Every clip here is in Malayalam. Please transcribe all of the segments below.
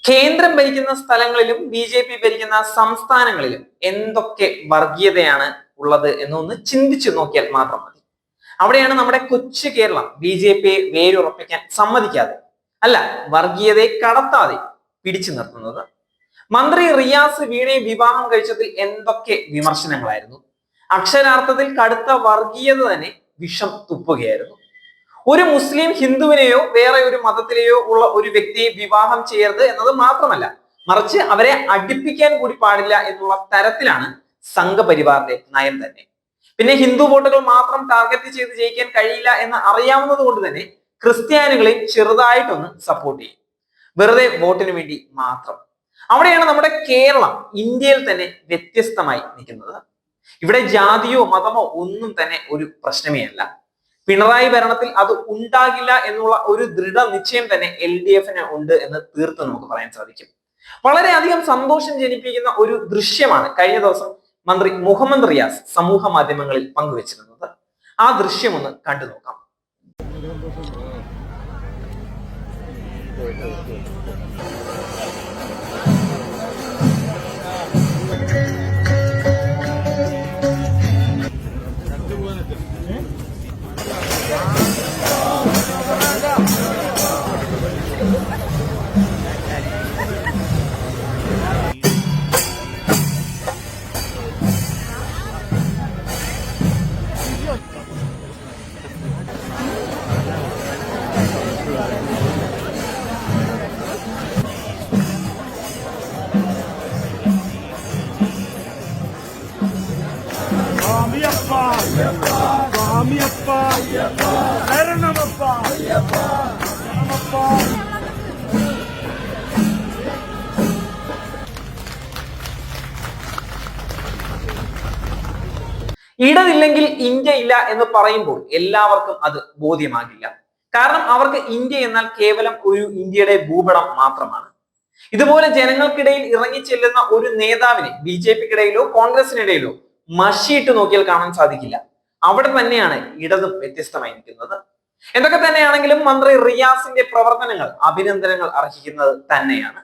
കേന്ദ്രം ഭരിക്കുന്ന സ്ഥലങ്ങളിലും ബി.ജെ.പി. ഭരിക്കുന്ന സംസ്ഥാനങ്ങളിലും എന്തൊക്കെ വർഗീയതയാണ് ഉള്ളത് എന്നൊന്ന് ചിന്തിച്ചു നോക്കിയാൽ മാത്രം മതി. അവിടെയാണ് നമ്മുടെ കൊച്ചു കേരളം ബി.ജെ.പിയെ വേരുറപ്പിക്കാൻ സമ്മതിക്കാതെ, അല്ല, വർഗീയതയെ കടത്താതെ പിടിച്ചു നിർത്തുന്നത്. മന്ത്രി റിയാസ് വീണയെ വിവാഹം കഴിച്ചതിൽ എന്തൊക്കെ വിമർശനങ്ങളായിരുന്നു. അക്ഷരാർത്ഥത്തിൽ കടുത്ത വർഗീയത തന്നെ വിഷം തുപ്പുകയായിരുന്നു. ഒരു മുസ്ലിം ഹിന്ദുവിനെയോ വേറെ ഒരു മതത്തിലെയോ ഉള്ള ഒരു വ്യക്തിയെ വിവാഹം ചെയ്യരുത് എന്നത് മാത്രമല്ല, മറിച്ച് അവരെ അടുപ്പിക്കാൻ കൂടി പാടില്ല എന്നുള്ള തരത്തിലാണ് സംഘപരിവാറിന്റെ നയം തന്നെ. പിന്നെ ഹിന്ദു വോട്ടുകൾ മാത്രം ടാർഗറ്റ് ചെയ്ത് ജയിക്കാൻ കഴിയില്ല എന്ന് അറിയാവുന്നത് കൊണ്ട് തന്നെ ക്രിസ്ത്യാനികളെ ചെറുതായിട്ടൊന്ന് സപ്പോർട്ട് ചെയ്യും, വെറുതെ വോട്ടിന് വേണ്ടി മാത്രം. അവിടെയാണ് നമ്മുടെ കേരളം ഇന്ത്യയിൽ തന്നെ വ്യത്യസ്തമായി നിൽക്കുന്നത്. ഇവിടെ ജാതിയോ മതമോ ഒന്നും തന്നെ ഒരു പ്രശ്നമേ അല്ല. പിണറായി ഭരണത്തിൽ അത് ഉണ്ടാകില്ല എന്നുള്ള ഒരു ദൃഢനിശ്ചയം തന്നെ LDF-ന് ഉണ്ട് എന്ന് തീർത്ത് നമുക്ക് പറയാൻ സാധിക്കും. വളരെയധികം സന്തോഷം ജനിപ്പിക്കുന്ന ഒരു ദൃശ്യമാണ് കഴിഞ്ഞ ദിവസം മന്ത്രി മുഹമ്മദ് റിയാസ് സമൂഹ മാധ്യമങ്ങളിൽ പങ്കുവച്ചിരുന്നത്. ആ ദൃശ്യം ഒന്ന് കണ്ടു നോക്കാം. ഇടതില്ലെങ്കിൽ ഇന്ത്യ ഇല്ല എന്ന് പറയുമ്പോൾ എല്ലാവർക്കും അത് ബോധ്യമാകില്ല. കാരണം അവർക്ക് ഇന്ത്യ എന്നാൽ കേവലം ഒരു ഇന്ത്യയുടെ ഭൂപടം മാത്രമാണ്. ഇതുപോലെ ജനങ്ങൾക്കിടയിൽ ഇറങ്ങിച്ചെല്ലുന്ന ഒരു നേതാവിനെ ബി.ജെ.പിക്കിടയിലോ കോൺഗ്രസിനിടയിലോ മഷിയിട്ട് നോക്കിയാൽ കാണാൻ സാധിക്കില്ല. അവിടെ തന്നെയാണ് ഇടതും വ്യത്യസ്തമായി നിൽക്കുന്നത്. എന്തൊക്കെ തന്നെയാണെങ്കിലും മന്ത്രി റിയാസിന്റെ പ്രവർത്തനങ്ങൾ അഭിനന്ദനങ്ങൾ അർഹിക്കുന്നത് തന്നെയാണ്.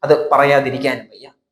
അത് പറയാതിരിക്കാനും വയ്യ.